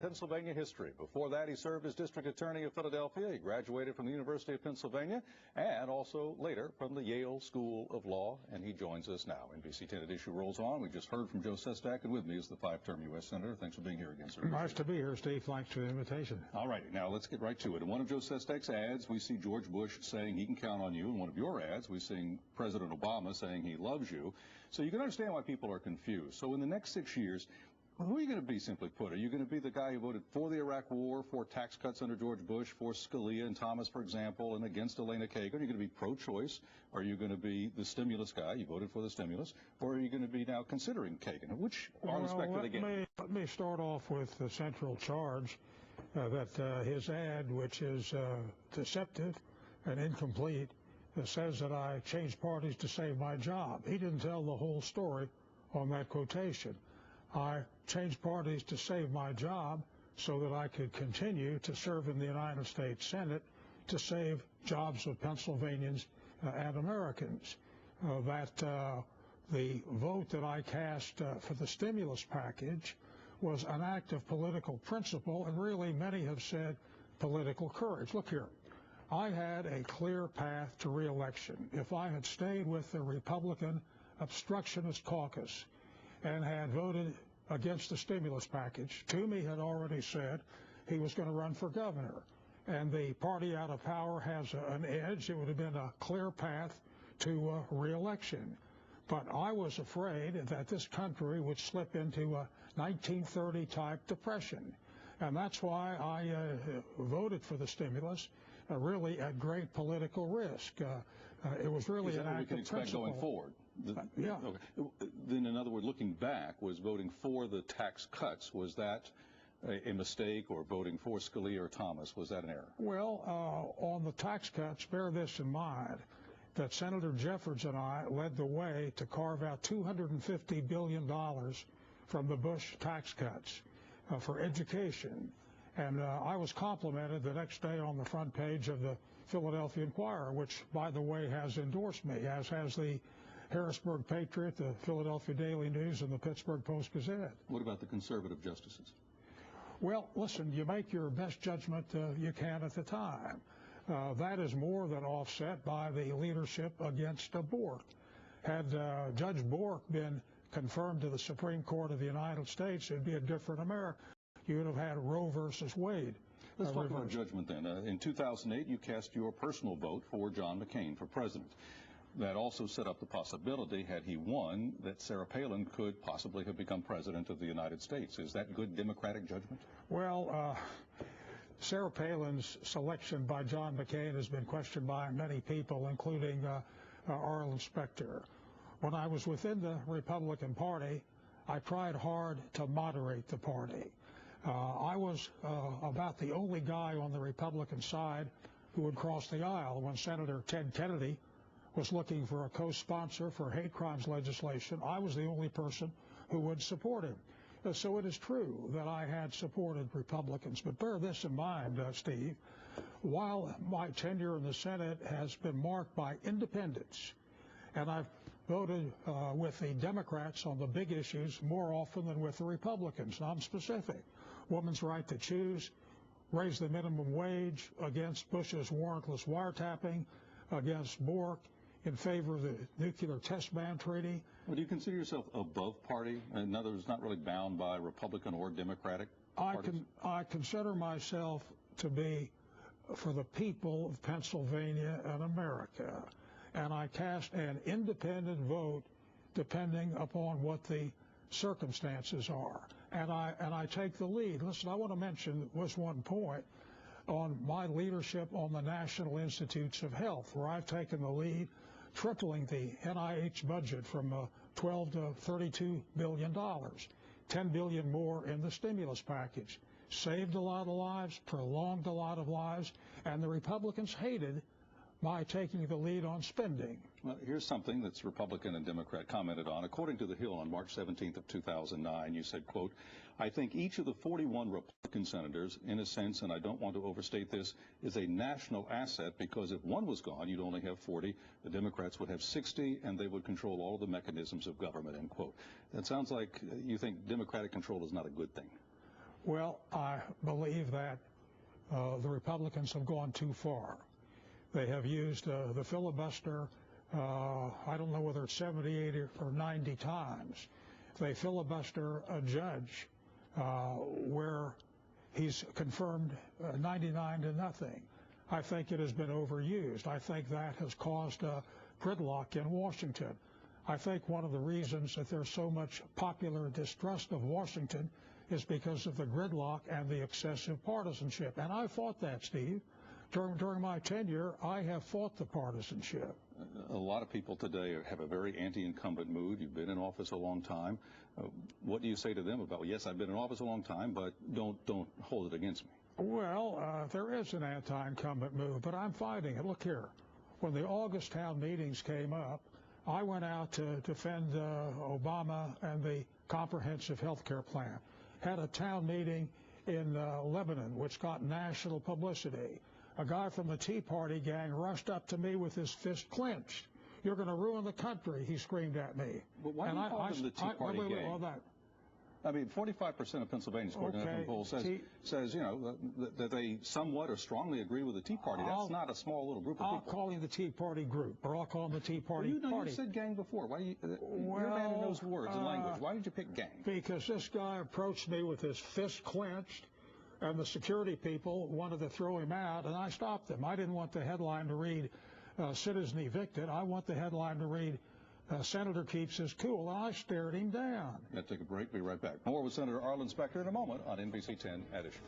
Pennsylvania history. Before that, he served as district attorney of Philadelphia. He graduated from the University of Pennsylvania and also later from the Yale School of Law, and he joins us now. NBC 10 at Issue rolls on. We just heard from Joe Sestak, and with me is the five-term U.S. Senator. Thanks for being here again, sir. Nice to be here, Steve. Thanks for the invitation. All righty. Now, let's get right to it. In one of Joe Sestak's ads, we see George Bush saying he can count on you. In one of your ads, we see President Obama saying he loves you. So you can understand why people are confused. So in the next 6 years, who are you going to be, simply put? Are you going to be the guy who voted for the Iraq War, for tax cuts under George Bush, for Scalia and Thomas, for example, and against Elena Kagan? Are you going to be pro-choice? Are you going to be the stimulus guy? You voted for the stimulus. Or are you going to be now considering Kagan? Which are the spec for the game? Let me start off with the central charge that his ad, which is deceptive and incomplete, says that I changed parties to save my job. He didn't tell the whole story on that quotation. I changed parties to save my job so that I could continue to serve in the United States Senate to save jobs of Pennsylvanians and Americans. The vote that I cast for the stimulus package was an act of political principle, and really many have said political courage. Look here, I had a clear path to re-election. If I had stayed with the Republican obstructionist caucus and had voted against the stimulus package, Toomey had already said he was going to run for governor, and the party out of power has an edge. It would have been a clear path to re-election. But I was afraid that this country would slip into a 1930-type depression, and that's why I voted for the stimulus, really at great political risk. It was really an act of principle. Is that what we can expect going forward? Yeah. Okay. Then, in other words, looking back, was voting for the tax cuts, was that a mistake, or voting for Scalia or Thomas, was that an error? Well, on the tax cuts, bear this in mind, that Senator Jeffords and I led the way to carve out $250 billion from the Bush tax cuts for education. And I was complimented the next day on the front page of the Philadelphia Inquirer, which, by the way, has endorsed me, as has the Harrisburg Patriot, the Philadelphia Daily News, and the Pittsburgh Post-Gazette. What about the conservative justices? Well, listen, you make your best judgment you can at the time. That is more than offset by the leadership against Bork. Had Judge Bork been confirmed to the Supreme Court of the United States, it would be a different America. You would have had Roe versus Wade. Let's talk about judgment then. In 2008, you cast your personal vote for John McCain for president. That also set up the possibility, had he won, that Sarah Palin could possibly have become president of the United States. Is that good Democratic judgment? Well, Sarah Palin's selection by John McCain has been questioned by many people, including Arlen Specter. When I was within the Republican Party, I tried hard to moderate the party. I was about the only guy on the Republican side who would cross the aisle when Senator Ted Kennedy was looking for a co-sponsor for hate crimes legislation. I was the only person who would support him. So it is true that I had supported Republicans. But bear this in mind, Steve, while my tenure in the Senate has been marked by independence, and I've voted with the Democrats on the big issues more often than with the Republicans. Now, I'm specific. Women's right to choose, raise the minimum wage, against Bush's warrantless wiretapping, against Bork, in favor of the nuclear test ban treaty. Well, do you consider yourself above party? In other words, not really bound by Republican or Democratic parties? I consider myself to be for the people of Pennsylvania and America, and I cast an independent vote depending upon what the circumstances are, and I take the lead. Listen, I want to mention this one point on my leadership on the National Institutes of Health, where I've taken the lead, tripling the NIH budget from $12 to $32 billion, $10 billion more in the stimulus package. Saved a lot of lives, prolonged a lot of lives, and the Republicans hated my taking the lead on spending. Well, here's something that's Republican and Democrat commented on. According to The Hill on March 17th of 2009, you said, quote, I think each of the 41 Republican senators, in a sense, and I don't want to overstate this, is a national asset, because if one was gone, you'd only have 40. The Democrats would have 60, and they would control all the mechanisms of government, end quote. That sounds like you think Democratic control is not a good thing. Well, I believe that the Republicans have gone too far. They have used the filibuster, I don't know whether it's 70, 80, or 90 times. They filibuster a judge where he's confirmed 99 to nothing. I think it has been overused. I think that has caused gridlock in Washington. I think one of the reasons that there's so much popular distrust of Washington is because of the gridlock and the excessive partisanship. And I fought that, Steve. During my tenure, I have fought the partisanship. A lot of people today have a very anti-incumbent mood. You've been in office a long time. What do you say to them about, well, yes, I've been in office a long time, but don't hold it against me? Well, there is an anti-incumbent mood, but I'm fighting it. Look here. When the August town meetings came up, I went out to defend Obama and the comprehensive health care plan. Had a town meeting in Lebanon, which got national publicity. A guy from the Tea Party gang rushed up to me with his fist clenched. "You're going to ruin the country," he screamed at me. But why do you call them the Tea Party gang? I mean, 45% of Pennsylvanians, according to that poll, says you know, that they somewhat or strongly agree with the Tea Party. That's not a small little group of people. I'll call him the Tea Party group, or I'll call him the Tea Party party. You said gang before. Why do you? You're a man who knows words and language. Why did you pick gang? Because this guy approached me with his fist clenched, and the security people wanted to throw him out, and I stopped them. I didn't want the headline to read, "Citizen Evicted." I want the headline to read, "Senator Keeps His Cool," and I stared him down. We'll take a break. Be right back. More with Senator Arlen Specter in a moment on NBC 10 at Issue.